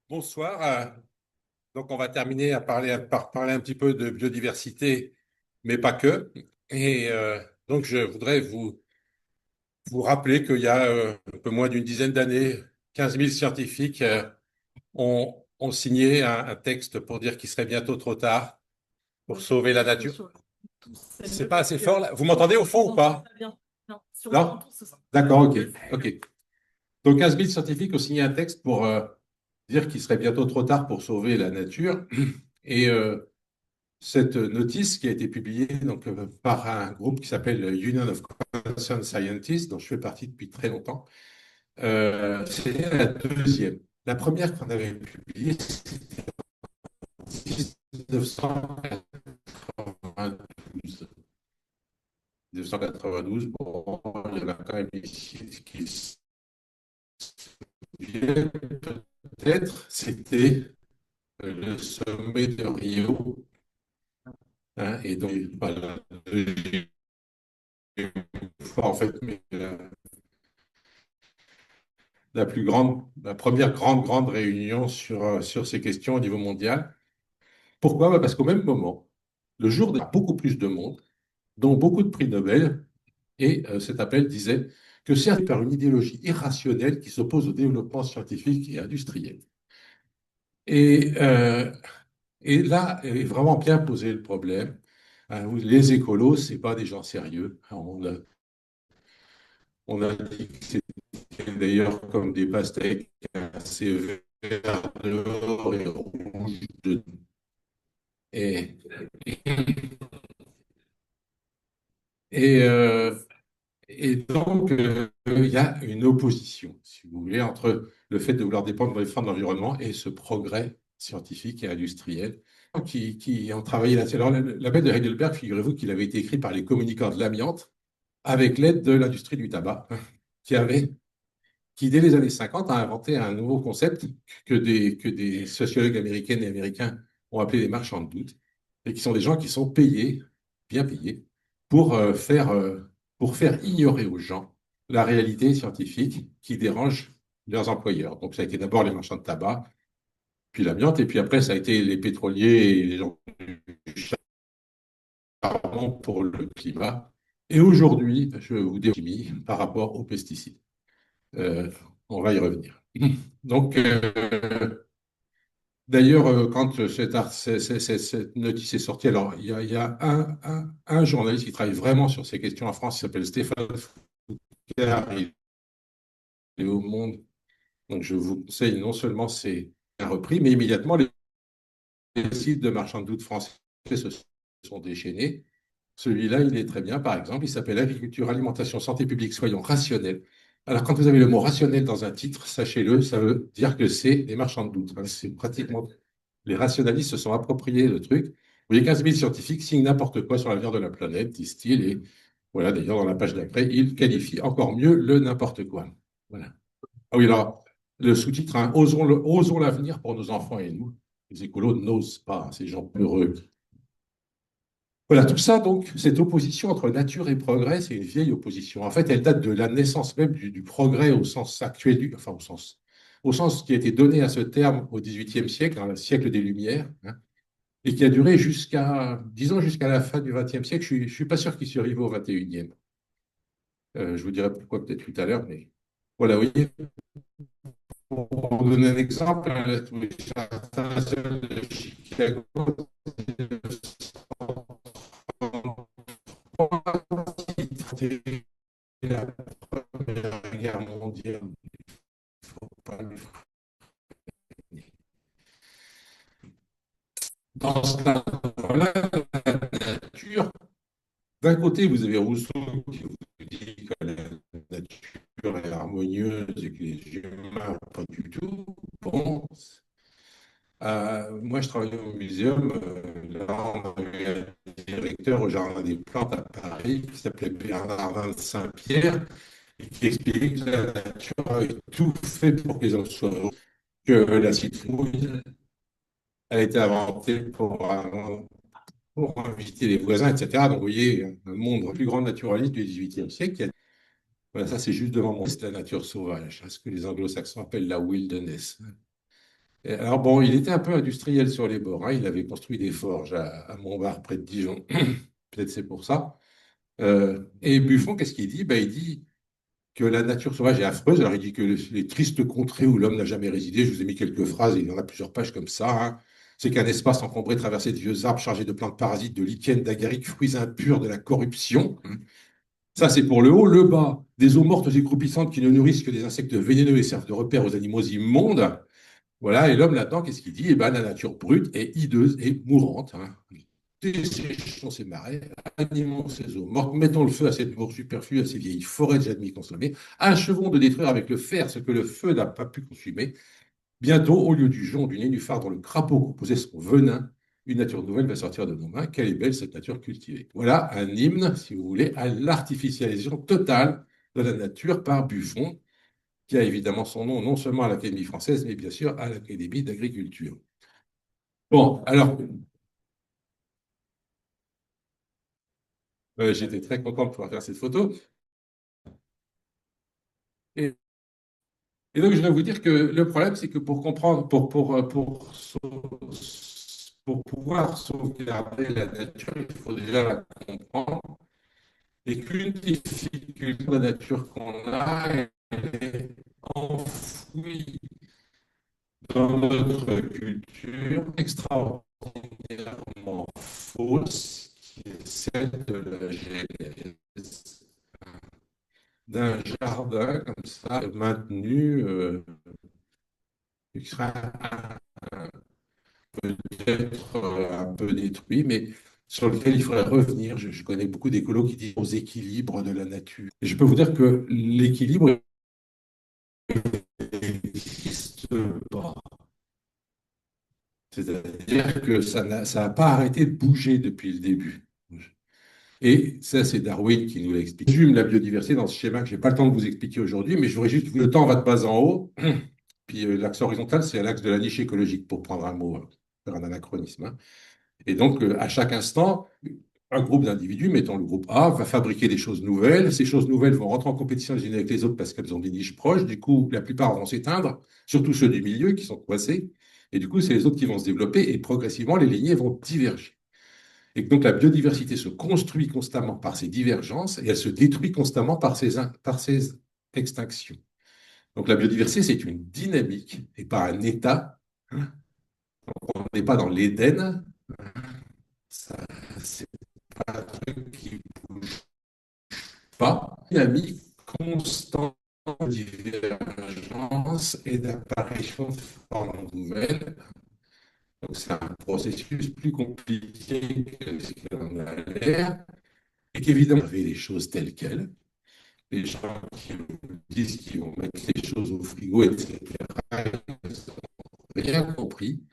Bonsoir. Donc, on va terminer par parler un petit peu de biodiversité, mais pas que. Donc, je voudrais vous rappeler qu'il y a un peu moins d'une dizaine d'années, 15 000 scientifiques ont signé un texte pour dire qu'il serait bientôt trop tard pour sauver la nature. C'est pas assez fort là. Vous m'entendez au fond ou pas? Non? D'accord, ok. Ok. Donc, 15 000 scientifiques ont signé un texte pour dire qu'il serait bientôt trop tard pour sauver la nature. Et cette notice qui a été publiée donc, par un groupe qui s'appelle Union of Concerned Scientists, dont je fais partie depuis très longtemps, c'était la deuxième. La première qu'on avait publiée, c'était en 1992. 1992, bon, il y en a quand même ici qui se souviennent peut-être, c'était le sommet de Rio. Hein, et donc, voilà, fois, en fait, mais la plus grande, la première grande réunion sur ces questions au niveau mondial. Pourquoi? Parce qu'au même moment, le jour, il y a beaucoup plus de monde, dont beaucoup de prix Nobel, et cet appel disait que c'est par une idéologie irrationnelle qui s'oppose au développement scientifique et industriel. Et, euh, et là est vraiment bien posé le problème. Hein, les écolos, c'est pas des gens sérieux. On a dit que c'était d'ailleurs comme des pastèques assez verts dehors et rouges dedans. Et, et, euh, et donc, il y a une opposition, si vous voulez, entre le fait de vouloir défendre l'environnement et ce progrès scientifique et industriel qui ont travaillé là-dessus. Alors, l'appel de Heidelberg, figurez-vous qu'il avait été écrit par les communicants de l'amiante avec l'aide de l'industrie du tabac, qui avait qui, dès les années 50, a inventé un nouveau concept que des sociologues américaines et américains ont appelé les marchands de doute, et qui sont des gens qui sont payés, bien payés, pour, pour faire ignorer aux gens la réalité scientifique qui dérange leurs employeurs. Donc, ça a été d'abord les marchands de tabac, puis l'amiante, et puis après, ça a été les pétroliers et les gens du charbon pour le climat. Et aujourd'hui, je vous dis par rapport aux pesticides. Euh, on va y revenir. Donc, d'ailleurs, quand cette notice est sortie, alors il y a un journaliste qui travaille vraiment sur ces questions en France, qui s'appelle Stéphane Foucard, il est au Monde. Donc, je vous conseille non seulement c'est un repris, mais immédiatement, les sites de marchands de doute français se sont déchaînés. Celui-là, il est très bien, par exemple, il s'appelle Agriculture, alimentation, santé publique, soyons rationnels. Alors, quand vous avez le mot rationnel dans un titre, sachez-le, ça veut dire que c'est des marchands de doute. Hein. C'est pratiquement. Les rationalistes se sont appropriés le truc. Vous voyez, 15 000 scientifiques signent n'importe quoi sur l'avenir de la planète, disent-ils, et voilà, d'ailleurs, dans la page d'après, ils qualifient encore mieux le n'importe quoi. Voilà. Ah oui, alors, le sous-titre, hein, osons l'avenir pour nos enfants et nous. Les écolos n'osent pas, ces gens heureux. Voilà, tout ça, donc, cette opposition entre nature et progrès, c'est une vieille opposition. En fait, elle date de la naissance même du progrès au sens actuel, enfin, au sens qui a été donné à ce terme au XVIIIe siècle, dans le siècle des Lumières, hein, et qui a duré jusqu'à, disons, jusqu'à la fin du XXe siècle. Je ne suis pas sûr qu'il survive au XXIe. Je vous dirai pourquoi peut-être tout à l'heure, mais voilà, vous voyez, pour vous donner un exemple, hein, la Commission internationale de Chicago, la Première Guerre mondiale, il faut pas le freiner. Dans ce cadre-là, la nature, d'un côté, vous avez Rousseau qui vous dit que la nature est harmonieuse et que les humains, pas du tout. Bon, moi, je travaillais au muséum. Là, on avait un directeur au Jardin des Plantes à Paris qui s'appelait Bernardin de Saint-Pierre et qui expliquait que la nature avait tout fait pour que les hommes soient heureux, que la citrouille a été inventée pour inviter les voisins, etc. Donc, vous voyez, un monde plus grand naturaliste du XVIIIe siècle Voilà, ça, c'est juste devant moi. C'est la nature sauvage, hein, ce que les anglo-saxons appellent la wilderness. Et alors, bon, il était un peu industriel sur les bords, hein. Il avait construit des forges à Montbard, près de Dijon. Peut-être c'est pour ça. Et Buffon, qu'est-ce qu'il dit? Ben, il dit que la nature sauvage est affreuse. Alors, il dit que les tristes contrées où l'homme n'a jamais résidé, je vous ai mis quelques phrases, il y en a plusieurs pages comme ça, hein. C'est qu'un espace encombré, traversé de vieux arbres chargés de plantes parasites, de lichens, d'agarics, fruits impurs, de la corruption. Ça, c'est pour le haut. Le bas, des eaux mortes et croupissantes qui ne nourrissent que des insectes vénéneux et servent de repère aux animaux immondes. Voilà, et l'homme là-dedans, qu'est-ce qu'il dit? Eh ben, la nature brute est hideuse et mourante, hein. Desséchons ces marais, animons ces eaux mortes, mettons le feu à cette bourre superflue, à ces vieilles forêts déjà demi-consommées, achevons de détruire avec le fer ce que le feu n'a pas pu consumer. Bientôt, au lieu du jonc du nénuphar dont le crapaud composait son venin, une nature nouvelle va sortir de nos mains. Quelle est belle cette nature cultivée. Voilà un hymne, si vous voulez, à l'artificialisation totale de la nature par Buffon, qui a évidemment son nom non seulement à l'Académie française, mais bien sûr à l'Académie d'agriculture. Bon, alors, j'étais très content de pouvoir faire cette photo. Et, et donc, je vais vous dire que le problème, c'est que pour comprendre, pour pouvoir sauvegarder la nature, il faut déjà la comprendre. Et qu'une difficulté de la nature qu'on a, elle est enfouie dans notre culture extraordinairement fausse, qui est celle de la genèse d'un jardin comme ça, maintenu, qui sera peut-être un peu détruit, mais sur lequel il faudrait revenir. Je connais beaucoup d'écolos qui disent aux équilibres de la nature. Et je peux vous dire que l'équilibre n'existe pas. C'est-à-dire que ça n'a pas arrêté de bouger depuis le début. Et ça, c'est Darwin qui nous l'explique. J'assume la biodiversité dans ce schéma que je n'ai pas le temps de vous expliquer aujourd'hui, mais je voudrais juste, le temps va de bas en haut, puis l'axe horizontal, c'est l'axe de la niche écologique, pour prendre un mot, faire un anachronisme, hein. Et donc, à chaque instant, un groupe d'individus, mettons le groupe A, va fabriquer des choses nouvelles. Ces choses nouvelles vont rentrer en compétition les unes avec les autres parce qu'elles ont des niches proches. Du coup, la plupart vont s'éteindre, surtout ceux du milieu qui sont coincés. Et du coup, c'est les autres qui vont se développer et progressivement, les lignées vont diverger. Et donc, la biodiversité se construit constamment par ces divergences et elle se détruit constamment par ces extinctions. Donc, la biodiversité, c'est une dynamique et pas un état. On n'est pas dans l'Éden. Ça, c'est pas un truc qui bouge pas. Dynamique constante de divergence et d'apparition de formes nouvelles. Donc, c'est un processus plus compliqué que ce qu'il en a l'air. Et qu'évidemment, vous avez les choses telles quelles. Les gens qui vous disent qu'ils vont mettre les choses au frigo, etc., ils n'ont rien compris.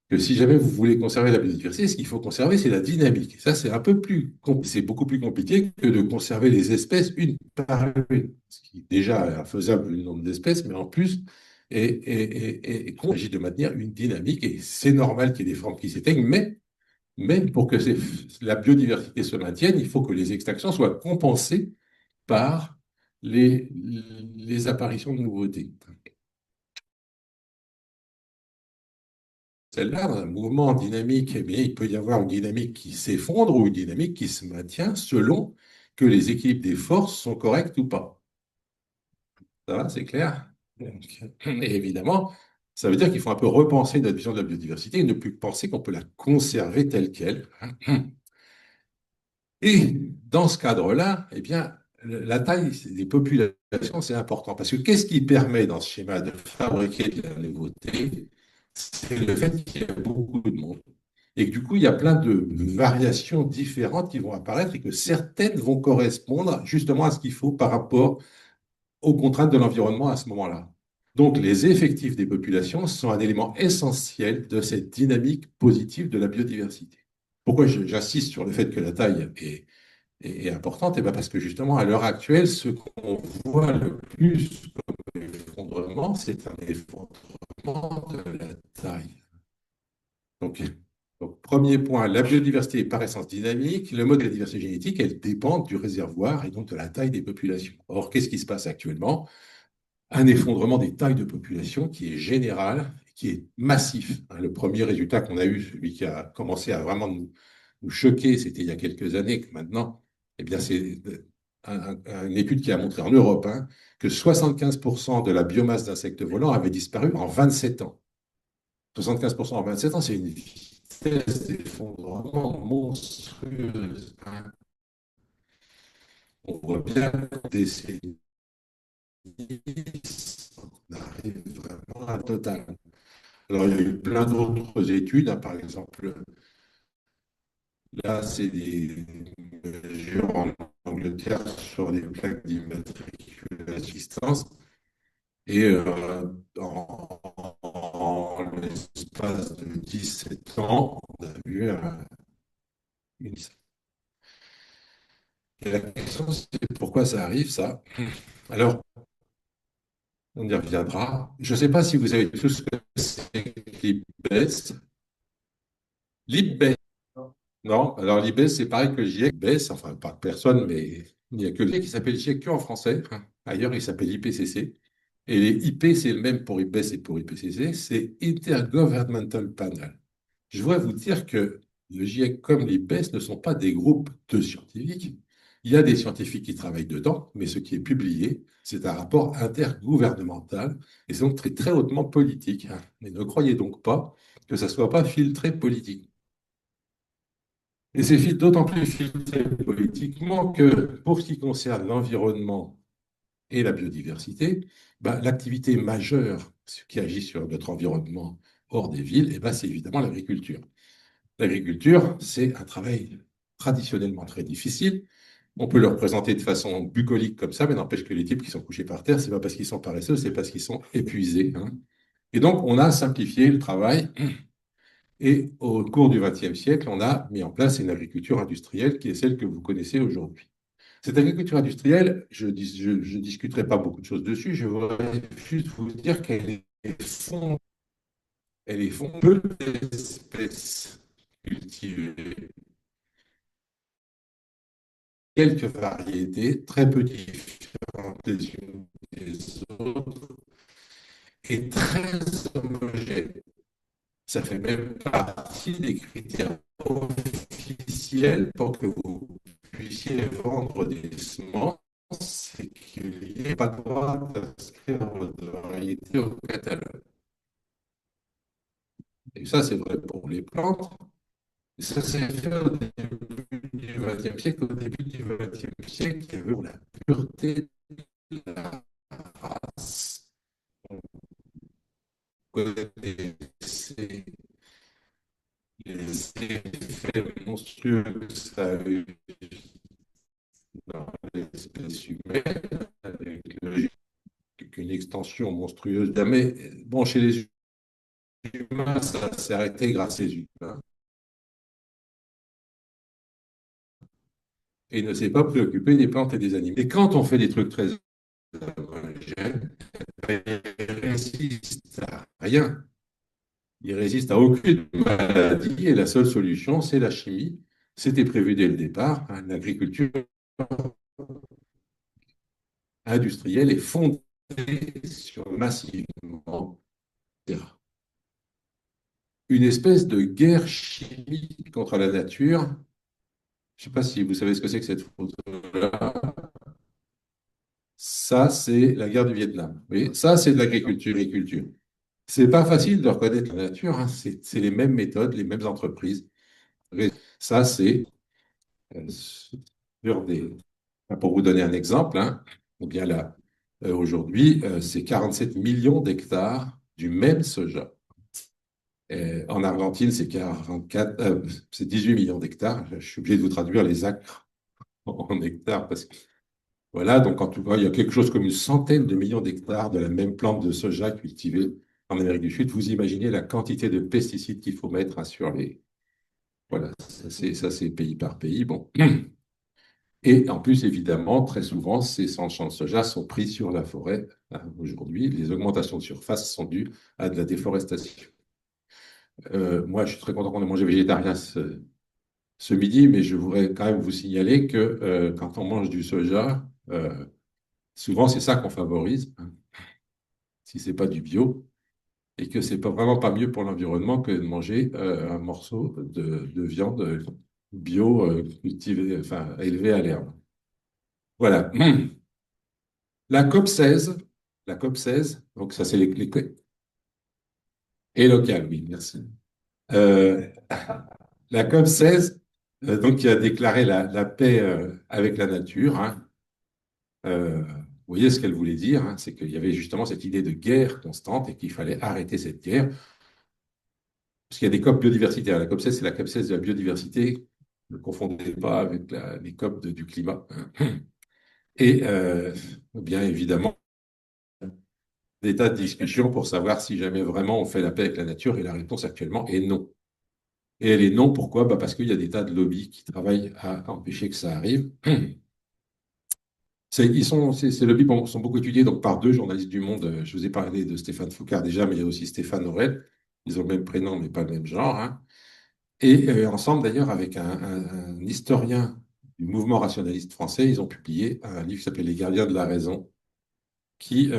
Que si jamais vous voulez conserver la biodiversité, ce qu'il faut conserver, c'est la dynamique. Et ça, c'est un peu plus, c'est beaucoup plus compliqué que de conserver les espèces une par une, ce qui est déjà faisable le nombre d'espèces, mais en plus, qu'on agit de maintenir une dynamique. Et c'est normal qu'il y ait des formes qui s'éteignent, mais pour que la biodiversité se maintienne, il faut que les extinctions soient compensées par les apparitions de nouveautés. Celle-là, dans un mouvement dynamique, eh bien, il peut y avoir une dynamique qui s'effondre ou une dynamique qui se maintient selon que les équilibres des forces sont corrects ou pas. Ça va, c'est clair? Donc, et évidemment, ça veut dire qu'il faut un peu repenser notre vision de la biodiversité et ne plus penser qu'on peut la conserver telle qu'elle. Et dans ce cadre-là, eh bien, la taille des populations, c'est important. Parce que qu'est-ce qui permet dans ce schéma de fabriquer de la nouveauté? C'est le fait qu'il y a beaucoup de monde. Et que du coup, il y a plein de variations différentes qui vont apparaître et que certaines vont correspondre justement à ce qu'il faut par rapport aux contraintes de l'environnement à ce moment-là. Donc, les effectifs des populations sont un élément essentiel de cette dynamique positive de la biodiversité. Pourquoi j'insiste sur le fait que la taille est importante? Et bien parce que justement, à l'heure actuelle, ce qu'on voit le plus comme effondrement, c'est un effondrement de la taille. Donc, Donc, premier point, la biodiversité est par essence dynamique. Le mode de la diversité génétique, elle dépend du réservoir et donc de la taille des populations. Or, qu'est-ce qui se passe actuellement? Un effondrement des tailles de population qui est général, qui est massif. Le premier résultat qu'on a eu, celui qui a commencé à vraiment nous choquer, c'était il y a quelques années, que maintenant, eh bien, c'est une étude qui a montré en Europe que 75% de la biomasse d'insectes volants avait disparu en 27 ans. 75% en 27 ans, c'est une vitesse d'effondrement monstrueuse. On voit bien que décennies, on arrive vraiment à total. Alors, il y a eu plein d'autres études, par exemple, là, c'est des mesures en Angleterre sur des plaques d'immatriculation. Et en l'espace de 17 ans, on a vu une. Et la question, c'est pourquoi ça arrive, ça? Alors, on y reviendra. Je ne sais pas si vous avez tout ce que c'est que l'IPBES. L'IPBES, non? Alors, l'IPBES, c'est pareil que le GIEC. l'IPBES, enfin, pas de personne, mais il n'y a que le GIEC qui s'appelle GIEC que en français. Ailleurs, il s'appelle IPCC. Et les IP, c'est le même pour IPBES et pour IPCC, c'est Intergovernmental Panel. Je voudrais vous dire que le GIEC comme l'IPBES ne sont pas des groupes de scientifiques. Il y a des scientifiques qui travaillent dedans, mais ce qui est publié, c'est un rapport intergouvernemental et c'est donc très, très hautement politique. Et ne croyez donc pas que ça ne soit pas filtré politique. Et c'est d'autant plus filtré politiquement que pour ce qui concerne l'environnement et la biodiversité, bah, l'activité majeure qui agit sur notre environnement hors des villes, c'est évidemment l'agriculture. L'agriculture, c'est un travail traditionnellement très difficile. On peut le représenter de façon bucolique comme ça, mais n'empêche que les types qui sont couchés par terre, c'est pas parce qu'ils sont paresseux, c'est parce qu'ils sont épuisés. Et donc, on a simplifié le travail. Et au cours du XXe siècle, on a mis en place une agriculture industrielle qui est celle que vous connaissez aujourd'hui. Cette agriculture industrielle, je ne discuterai pas beaucoup de choses dessus, je voudrais juste vous dire elle est fondée peu d'espèces cultivées, quelques variétés, très peu différentes les unes des autres, et très homogènes. Ça fait même partie des critères officiels pour que vous puissiez vendre des semences, c'est qu'il n'y ait pas de droit d'inscrire votre variété au catalogue. Et ça, c'est vrai pour les plantes. Et ça s'est fait au début du XXe siècle. Au début du XXe siècle, il y avait la pureté de la race. On connaissait les effets monstrueux que ça a eu dans l'espèce humaine, avec une extension monstrueuse. Mais bon, chez les humains, ça s'est arrêté grâce aux humains. Et ne s'est pas préoccupé des plantes et des animaux. Et quand on fait des trucs très homogènes, ils résistent à rien. Ils résistent à aucune maladie. Et la seule solution, c'est la chimie. C'était prévu dès le départ. L'agriculture industrielle est fondée sur massivement une espèce de guerre chimique contre la nature. Je ne sais pas si vous savez ce que c'est que cette photo-là. Ça, c'est la guerre du Vietnam. Oui, ça, c'est de l'agriculture. C'est pas facile de reconnaître la nature. C'est les mêmes méthodes, les mêmes entreprises. Ça, c'est sur des. Pour vous donner un exemple, eh bien là, aujourd'hui, c'est 47 millions d'hectares du même soja. En Argentine, c'est 44, c'est 18 millions d'hectares. Je suis obligé de vous traduire les acres en hectares parce que voilà, donc en tout cas, il y a quelque chose comme une centaine de millions d'hectares de la même plante de soja cultivée en Amérique du Sud. Vous imaginez la quantité de pesticides qu'il faut mettre sur les. Voilà, ça, c'est pays par pays. Bon. Et en plus, évidemment, très souvent, ces champs de soja sont pris sur la forêt. Aujourd'hui, les augmentations de surface sont dues à de la déforestation. Moi, je suis très content qu'on ait mangé végétarien ce midi, mais je voudrais quand même vous signaler que quand on mange du soja, souvent c'est ça qu'on favorise, hein, si c'est pas du bio, et que c'est pas vraiment pas mieux pour l'environnement que de manger un morceau de viande bio cultivée, enfin élevée à l'herbe. Voilà. La COP 16, la COP 16, donc ça c'est et locale, oui, merci. Euh, la COP 16, donc qui a déclaré la paix avec la nature, hein. Vous voyez ce qu'elle voulait dire, hein, c'est qu'il y avait justement cette idée de guerre constante et qu'il fallait arrêter cette guerre. Parce qu'il y a des COP biodiversité. La COP 16, c'est la COP 16 de la biodiversité. Ne confondez pas avec les COP du climat. Et bien évidemment, des tas de discussions pour savoir si jamais vraiment on fait la paix avec la nature. Et la réponse actuellement est non. Et elle est non, pourquoi? Bah parce qu'il y a des tas de lobbies qui travaillent à empêcher que ça arrive. Ces lobbies sont beaucoup étudiés donc, par deux journalistes du Monde. Je vous ai parlé de Stéphane Foucard déjà, mais il y a aussi Stéphane Aurel. Ils ont le même prénom, mais pas le même genre, hein. Et ensemble, d'ailleurs, avec un historien du mouvement rationaliste français, ils ont publié un livre qui s'appelle Les gardiens de la raison, qui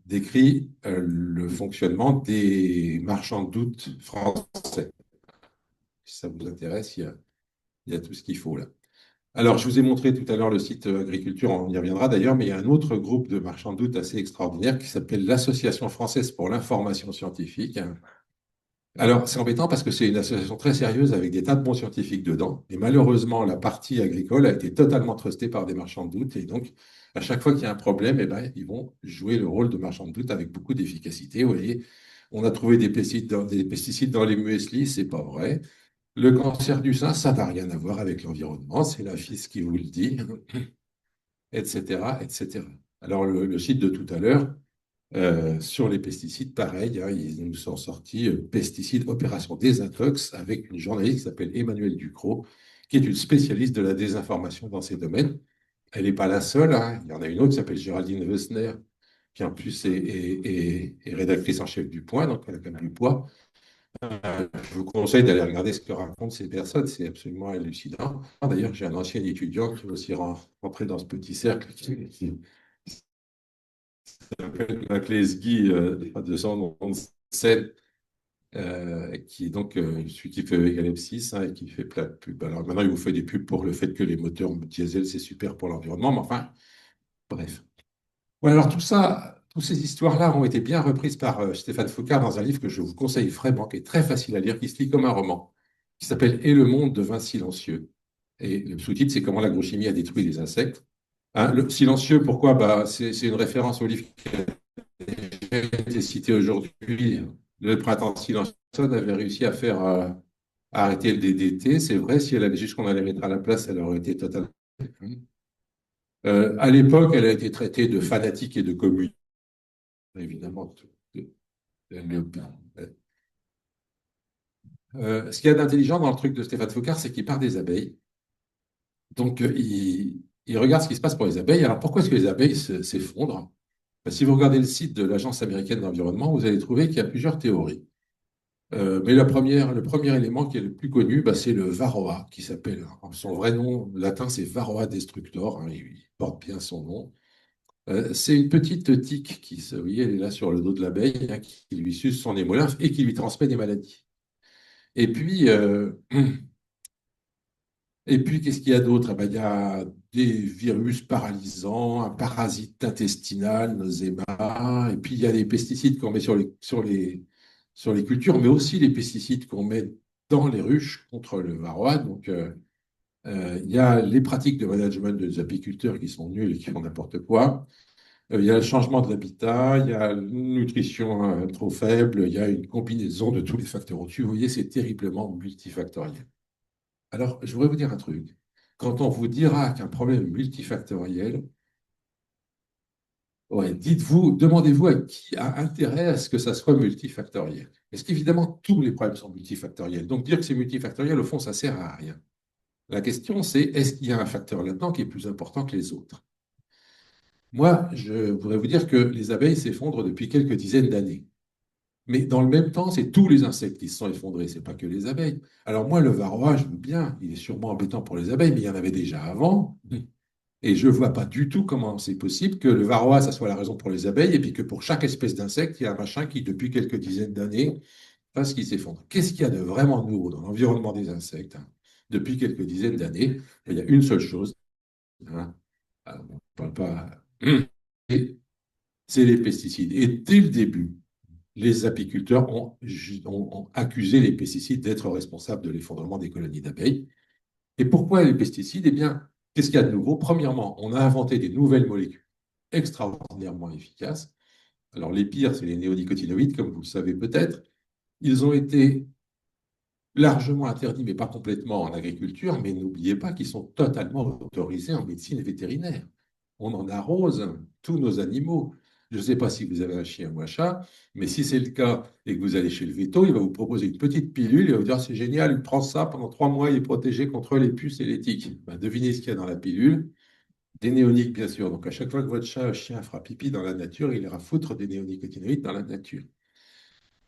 décrit le fonctionnement des marchands de doute français. Si ça vous intéresse, il y a tout ce qu'il faut là. Alors, je vous ai montré tout à l'heure le site Agriculture, on y reviendra d'ailleurs, mais il y a un autre groupe de marchands de doute assez extraordinaire qui s'appelle l'Association française pour l'information scientifique. Alors, c'est embêtant parce que c'est une association très sérieuse avec des tas de bons scientifiques dedans. Et malheureusement, la partie agricole a été totalement trustée par des marchands de doute. Et donc, à chaque fois qu'il y a un problème, eh ben, ils vont jouer le rôle de marchands de doute avec beaucoup d'efficacité. Vous voyez, on a trouvé des pesticides dans les mueslis, c'est pas vrai. Le cancer du sein, ça n'a rien à voir avec l'environnement, c'est la FIS qui vous le dit, etc., etc. Alors, le site de tout à l'heure, sur les pesticides, pareil, hein, ils nous sont sortis pesticides Opération Désintox avec une journaliste qui s'appelle Emmanuelle Ducrot, qui est une spécialiste de la désinformation dans ces domaines. Elle n'est pas la seule, hein. Il y en a une autre qui s'appelle Géraldine Wessner, qui en plus est rédactrice en chef du Point, donc elle a quand même du poids. Je vous conseille d'aller regarder ce que racontent ces personnes, c'est absolument hallucinant. D'ailleurs, j'ai un ancien étudiant qui est aussi rentré dans ce petit cercle qui s'appelle Mac Lesguy, de son nom de scène, qui est donc celui qui fait Egalep 6 hein, et qui fait plein de pubs. Alors maintenant, il vous fait des pubs pour le fait que les moteurs diesel, c'est super pour l'environnement, mais enfin, bref. Ouais, alors tout ça, toutes ces histoires-là ont été bien reprises par Stéphane Foucard dans un livre que je vous conseille vraiment, qui est très facile à lire, qui se lit comme un roman, qui s'appelle Et le monde devint silencieux. Et le sous-titre, c'est Comment l'agrochimie a détruit les insectes. Hein, le silencieux, pourquoi? Bah, c'est une référence au livre qui a été cité aujourd'hui. Le printemps silencieux avait réussi à faire arrêter le DDT. C'est vrai, si elle avait juste qu'on allait mettre à la place, elle aurait été totalement. À l'époque, elle a été traitée de fanatique et de communiste, évidemment. Ce qu'il y a d'intelligent dans le truc de Stéphane Foucard, c'est qu'il part des abeilles. Donc, il regarde ce qui se passe pour les abeilles. Alors, pourquoi est-ce que les abeilles s'effondrent? Ben, si vous regardez le site de l'Agence américaine de l'environnement, vous allez trouver qu'il y a plusieurs théories. Mais le premier élément qui est le plus connu, ben, c'est le varroa, qui s'appelle, son vrai nom latin, c'est Varroa destructor, hein, il porte bien son nom. C'est une petite tique qui, vous voyez, elle est là sur le dos de l'abeille, hein, qui lui suce son hémolymphe et qui lui transmet des maladies. Et puis, qu'est-ce qu'il y a d'autre? Eh ben, il y a des virus paralysants, un parasite intestinal, Nosema, et puis il y a des pesticides qu'on met sur les cultures, mais aussi les pesticides qu'on met dans les ruches contre le varroa. Donc, il y a les pratiques de management des apiculteurs qui sont nulles et qui font n'importe quoi. Il y a le changement de l'habitat, il y a une nutrition trop faible, il y a une combinaison de tous les facteurs au-dessus. Vous voyez, c'est terriblement multifactoriel. Alors, je voudrais vous dire un truc. Quand on vous dira qu'un problème est multifactoriel, ouais, dites-vous, demandez-vous à qui a intérêt à ce que ça soit multifactoriel. Parce qu'évidemment, tous les problèmes sont multifactoriels. Donc, dire que c'est multifactoriel, au fond, ça ne sert à rien. La question, c'est est-ce qu'il y a un facteur là-dedans qui est plus important que les autres? Moi, je voudrais vous dire que les abeilles s'effondrent depuis quelques dizaines d'années. Mais dans le même temps, c'est tous les insectes qui se sont effondrés, c'est pas que les abeilles. Alors moi, le varroa, je veux bien, il est sûrement embêtant pour les abeilles, mais il y en avait déjà avant. Et je ne vois pas du tout comment c'est possible que le varroa, ça soit la raison pour les abeilles, et puis que pour chaque espèce d'insecte, il y a un machin qui, depuis quelques dizaines d'années, fasse qu'il s'effondre. Qu'est-ce qu'il y a de vraiment nouveau dans l'environnement des insectes, hein, depuis quelques dizaines d'années? Il y a une seule chose, hein, alors, on ne parle pas, c'est les pesticides. Et dès le début, les apiculteurs ont accusé les pesticides d'être responsables de l'effondrement des colonies d'abeilles. Et pourquoi les pesticides? Eh bien, qu'est-ce qu'il y a de nouveau? Premièrement, on a inventé des nouvelles molécules extraordinairement efficaces. Alors, les pires, c'est les néonicotinoïdes, comme vous le savez peut-être. Ils ont été largement interdits, mais pas complètement en agriculture, mais n'oubliez pas qu'ils sont totalement autorisés en médecine vétérinaire. On en arrose tous nos animaux. Je ne sais pas si vous avez un chien ou un chat, mais si c'est le cas et que vous allez chez le véto, il va vous proposer une petite pilule, il va vous dire c'est génial, il prend ça pendant 3 mois, il est protégé contre les puces et les tiques. Ben, devinez ce qu'il y a dans la pilule. Des néoniques, bien sûr. Donc à chaque fois que votre chat ou chien fera pipi dans la nature, il ira foutre des néonicotinoïdes dans la nature.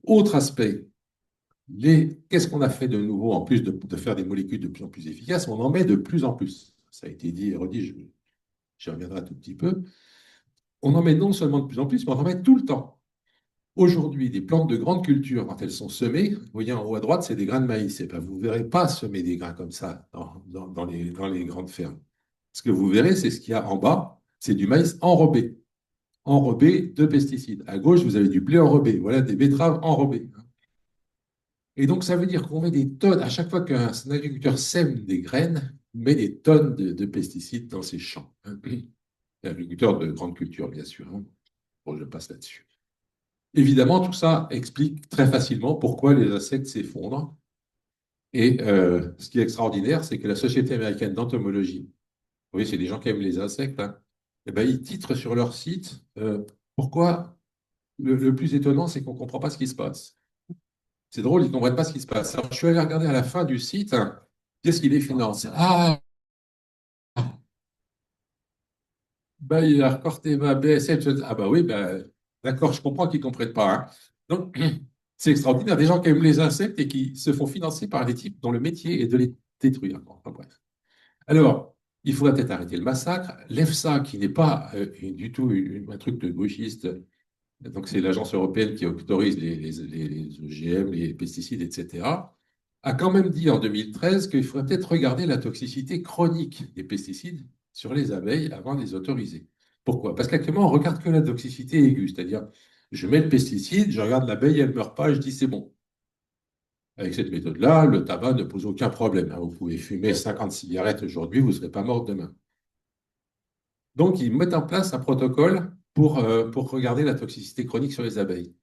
Autre aspect, qu'est-ce qu'on a fait de nouveau en plus de faire des molécules de plus en plus efficaces? On en met de plus en plus. Ça a été dit et redit, j'y reviendrai un tout petit peu. On en met non seulement de plus en plus, mais on en met tout le temps. Aujourd'hui, des plantes de grande culture, quand elles sont semées, vous voyez en haut à droite, c'est des grains de maïs. Et ben, vous ne verrez pas semer des grains comme ça dans les grandes fermes. Ce que vous verrez, c'est ce qu'il y a en bas, c'est du maïs enrobé de pesticides. À gauche, vous avez du blé enrobé, voilà des betteraves enrobées. Et donc, ça veut dire qu'on met des tonnes, à chaque fois qu'un agriculteur sème des graines, il met des tonnes de pesticides dans ses champs. L'agriculteur de grande culture, bien sûr. Hein. Bon, je passe là-dessus. Évidemment, tout ça explique très facilement pourquoi les insectes s'effondrent. Et ce qui est extraordinaire, c'est que la Société américaine d'entomologie, oui, c'est des gens qui aiment les insectes, hein, eh ben, ils titrent sur leur site pourquoi le plus étonnant, c'est qu'on ne comprend pas ce qui se passe. C'est drôle, ils ne comprennent pas ce qui se passe. Alors, je suis allé regarder à la fin du site, hein, qu'est-ce qui les finance? Ah, bah, il a recorté ma BSF. Ah, bah oui, bah, d'accord, je comprends qu'ils ne comprennent pas. Hein. Donc, c'est extraordinaire. Des gens qui aiment les insectes et qui se font financer par des types dont le métier est de les détruire. Bon, enfin, bref. Alors, il faudrait peut-être arrêter le massacre. L'EFSA, qui n'est pas du tout un truc de gauchiste, donc c'est l'agence européenne qui autorise les OGM, les pesticides, etc., a quand même dit en 2013 qu'il faudrait peut-être regarder la toxicité chronique des pesticides sur les abeilles avant de les autoriser. Pourquoi? Parce qu'actuellement, on regarde que la toxicité aiguë, c'est-à-dire je mets le pesticide, je regarde l'abeille, elle ne meurt pas, je dis c'est bon. Avec cette méthode-là, le tabac ne pose aucun problème. Hein. Vous pouvez fumer 50 cigarettes aujourd'hui, vous ne serez pas mort demain. Donc, ils mettent en place un protocole pour regarder la toxicité chronique sur les abeilles.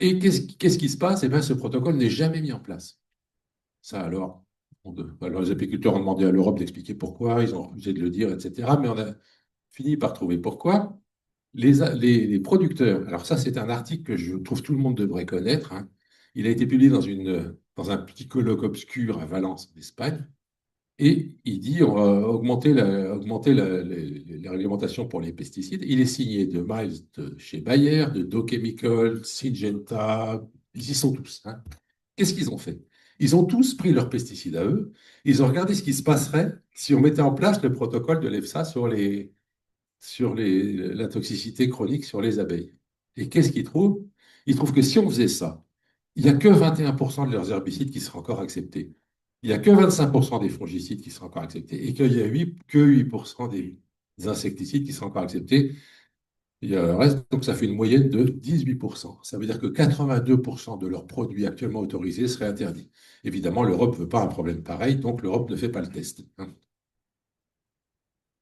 Et qu'est-ce qui se passe? Eh bien, ce protocole n'est jamais mis en place. Ça, alors, les apiculteurs ont demandé à l'Europe d'expliquer pourquoi, ils ont refusé de le dire, etc. Mais on a fini par trouver pourquoi. Les producteurs, alors ça, c'est un article que je trouve tout le monde devrait connaître. Hein. Il a été publié dans un petit colloque obscur à Valence, en Espagne. Et il dit on va augmenter les réglementations pour les pesticides. Il est signé de Miles de chez Bayer, de Dow Chemical, Syngenta, ils y sont tous. Hein. Qu'est-ce qu'ils ont fait? Ils ont tous pris leurs pesticides à eux. Ils ont regardé ce qui se passerait si on mettait en place le protocole de l'EFSA la toxicité chronique sur les abeilles. Et qu'est-ce qu'ils trouvent? Ils trouvent que si on faisait ça, il n'y a que 21% de leurs herbicides qui seraient encore acceptés. Il n'y a que 25% des fongicides qui seraient encore acceptés et qu'il y a que 8% des insecticides qui seraient encore acceptés. Il y a le reste, donc ça fait une moyenne de 18%. Ça veut dire que 82% de leurs produits actuellement autorisés seraient interdits. Évidemment, l'Europe ne veut pas un problème pareil, donc l'Europe ne fait pas le test. Hein.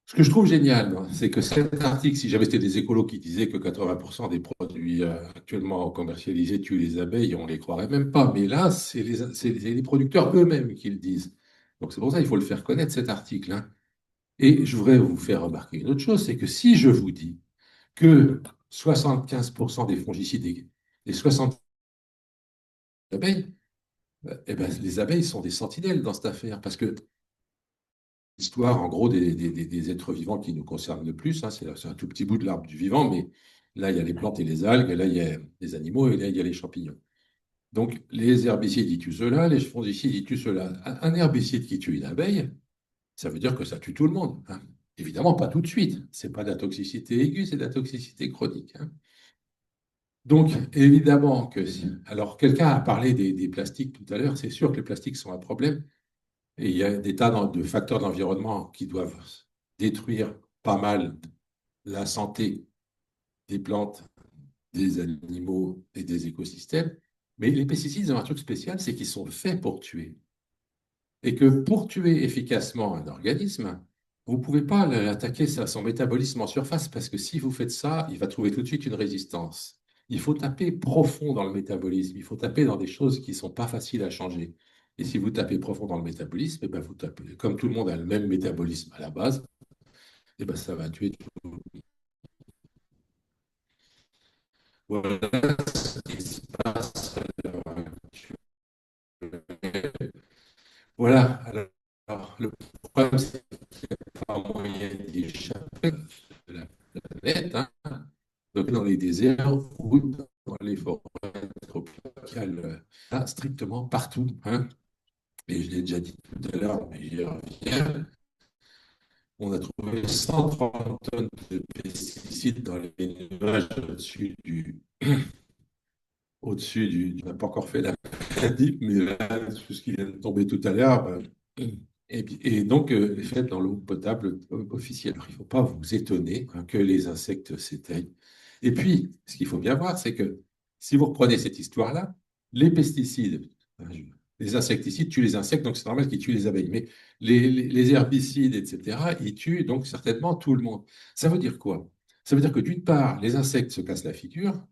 Ce que je trouve génial, hein, c'est que cet article, si j'avais été des écolos qui disaient que 80% des produits actuellement commercialisés tuent les abeilles, on ne les croirait même pas. Mais là, c'est les producteurs eux-mêmes qui le disent. Donc c'est pour ça qu'il faut le faire connaître, cet article. Hein. Et je voudrais vous faire remarquer une autre chose, c'est que si je vous dis que 75% des fongicides et 60 abeilles, eh ben, les abeilles sont des sentinelles dans cette affaire. Parce que l'histoire, en gros, des êtres vivants qui nous concernent le plus, hein, c'est un tout petit bout de l'arbre du vivant, mais Là, il y a les plantes et les algues, et là, il y a les animaux, et là, il y a les champignons. Donc, les herbicides, ils tuent cela, les fongicides, ils tuent cela. Un herbicide qui tue une abeille, ça veut dire que ça tue tout le monde, hein. Évidemment, pas tout de suite. Ce n'est pas de la toxicité aiguë, c'est de la toxicité chronique, hein. Donc, évidemment que alors, quelqu'un a parlé des plastiques tout à l'heure. C'est sûr que les plastiques sont un problème. Et il y a des tas de facteurs d'environnement qui doivent détruire pas mal la santé des plantes, des animaux et des écosystèmes. Mais les pesticides ont un truc spécial, c'est qu'ils sont faits pour tuer. Et que pour tuer efficacement un organisme, vous ne pouvez pas l'attaquer à son métabolisme en surface, parce que si vous faites ça, il va trouver tout de suite une résistance. Il faut taper profond dans le métabolisme, il faut taper dans des choses qui ne sont pas faciles à changer. Et si vous tapez profond dans le métabolisme, eh ben vous tapez, comme tout le monde a le même métabolisme à la base, eh ben ça va tuer tout. Voilà ce qui se passe à l'heure actuelle. Voilà. Alors, le problème, c'est pas moyen d'y échapper de la planète, hein. Donc, dans les déserts ou dans les forêts tropicales, là, strictement partout, hein. Et je l'ai déjà dit tout à l'heure, mais j'y reviens. On a trouvé 130 tonnes de pesticides dans les nuages on n'a pas encore fait la digue, mais là, tout ce qui vient de tomber tout à l'heure, et donc, les faites dans l'eau potable officielle. Alors, il ne faut pas vous étonner, hein, que les insectes s'éteignent. Et puis, ce qu'il faut bien voir, c'est que si vous reprenez cette histoire-là, les pesticides, hein, les insecticides tuent les insectes, donc c'est normal qu'ils tuent les abeilles. Mais les herbicides, etc., ils tuent donc certainement tout le monde. Ça veut dire quoi? Ça veut dire que d'une part, les insectes se cassent la figure,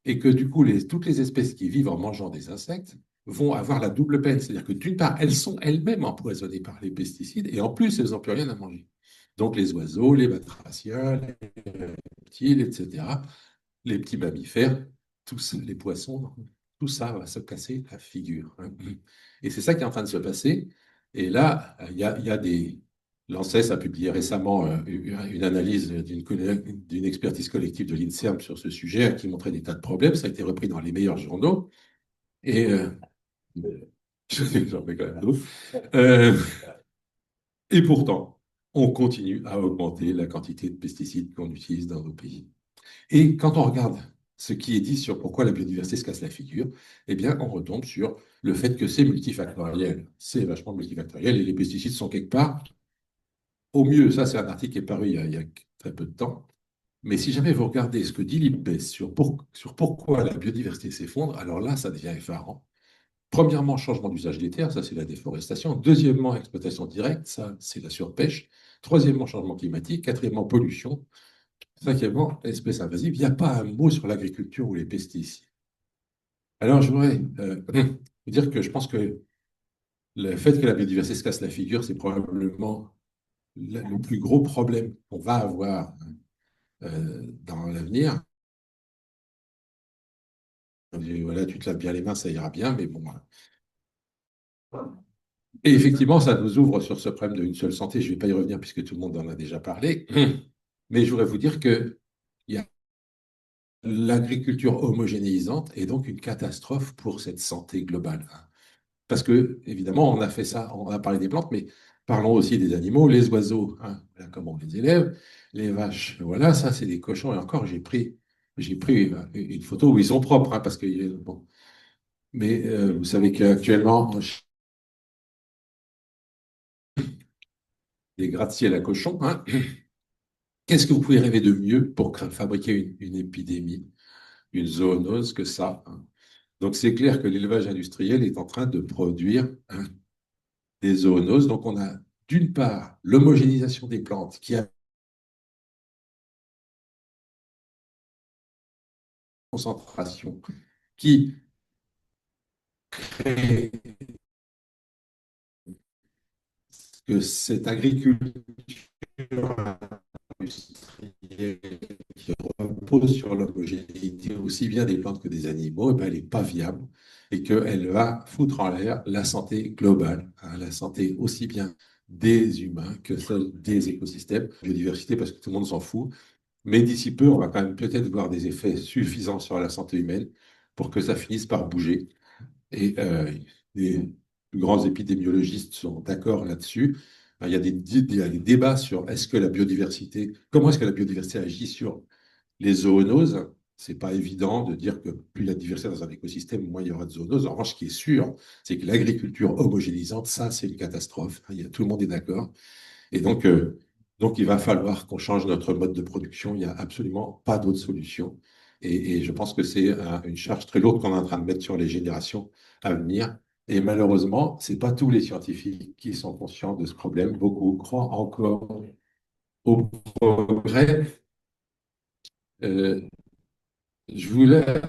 et que du coup, toutes les espèces qui vivent en mangeant des insectes vont avoir la double peine. C'est-à-dire que d'une part, elles sont elles-mêmes empoisonnées par les pesticides, et en plus, elles n'ont plus rien à manger. Donc les oiseaux, les batraciens, les reptiles, etc., les petits mammifères, tous les poissons, tout ça va se casser la figure, hein. Et c'est ça qui est en train de se passer. Et là, il y a des... L'ANSES a publié récemment une analyse d'une expertise collective de l'INSERM sur ce sujet, hein, qui montrait des tas de problèmes. Ça a été repris dans les meilleurs journaux. Et j'en fais quand même d'autres. Euh, et pourtant, on continue à augmenter la quantité de pesticides qu'on utilise dans nos pays. Et quand on regarde ce qui est dit sur pourquoi la biodiversité se casse la figure, eh bien, on retombe sur le fait que c'est multifactoriel. C'est vachement multifactoriel et les pesticides sont quelque part, au mieux, ça c'est un article qui est paru il y a très peu de temps, mais si jamais vous regardez ce que dit l'IPBES sur pourquoi la biodiversité s'effondre, alors là, ça devient effarant. Premièrement, changement d'usage des terres, ça c'est la déforestation. Deuxièmement, exploitation directe, ça c'est la surpêche. Troisièmement, changement climatique. Quatrièmement, pollution. Cinquièmement, espèces invasives. Il n'y a pas un mot sur l'agriculture ou les pesticides. Alors, je voudrais vous dire que je pense que le fait que la biodiversité se casse la figure, c'est probablement le plus gros problème qu'on va avoir dans l'avenir. Voilà, tu te laves bien les mains, ça ira bien, mais bon. Et effectivement, ça nous ouvre sur ce problème d'une seule santé. Je ne vais pas y revenir puisque tout le monde en a déjà parlé. Mais je voudrais vous dire qu'il y a l'agriculture homogénéisante est donc une catastrophe pour cette santé globale, hein. Parce que, évidemment, on a fait ça, on a parlé des plantes, mais parlons aussi des animaux, les oiseaux, hein, voilà comment on les élève, les vaches, voilà, ça c'est des cochons. Et encore, j'ai pris une photo où ils sont propres, hein, parce que, bon. Mais vous savez qu'actuellement, des gratte-ciel à cochons, hein, qu'est-ce que vous pouvez rêver de mieux pour fabriquer une épidémie, une zoonose que ça, hein? Donc c'est clair que l'élevage industriel est en train de produire, hein, des zoonoses. Donc on a d'une part l'homogénéisation des plantes qui a une concentration, qui crée que cette agriculture industrielle qui repose sur l'homogénéité aussi bien des plantes que des animaux, eh ben, elle n'est pas viable et qu'elle va foutre en l'air la santé globale, hein, la santé aussi bien des humains que celle des écosystèmes, biodiversité parce que tout le monde s'en fout. Mais d'ici peu, on va quand même peut-être voir des effets suffisants sur la santé humaine pour que ça finisse par bouger. Et les plus grands épidémiologistes sont d'accord là-dessus. Il y a des débats sur comment est-ce que la biodiversité agit sur les zoonoses. C'est pas évident de dire que plus il y a de diversité dans un écosystème, moins il y aura de zoonoses. En revanche, ce qui est sûr, c'est que l'agriculture homogénéisante, ça, c'est une catastrophe. Tout le monde est d'accord. Et donc, il va falloir qu'on change notre mode de production. Il n'y a absolument pas d'autre solution. Et je pense que c'est une charge très lourde qu'on est en train de mettre sur les générations à venir. Et malheureusement, ce n'est pas tous les scientifiques qui sont conscients de ce problème. Beaucoup croient encore au progrès. Euh, je voulais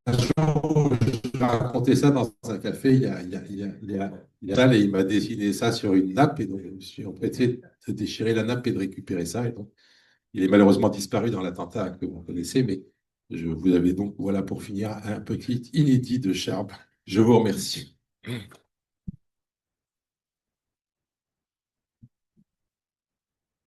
un jour, je racontais ça dans un café il y a et il m'a dessiné ça sur une nappe. Et donc, je me suis empressé de déchirer la nappe et de récupérer ça. Et donc, il est malheureusement disparu dans l'attentat que vous connaissez, mais vous avez donc, voilà pour finir, un petit inédit de Charb. Je vous remercie.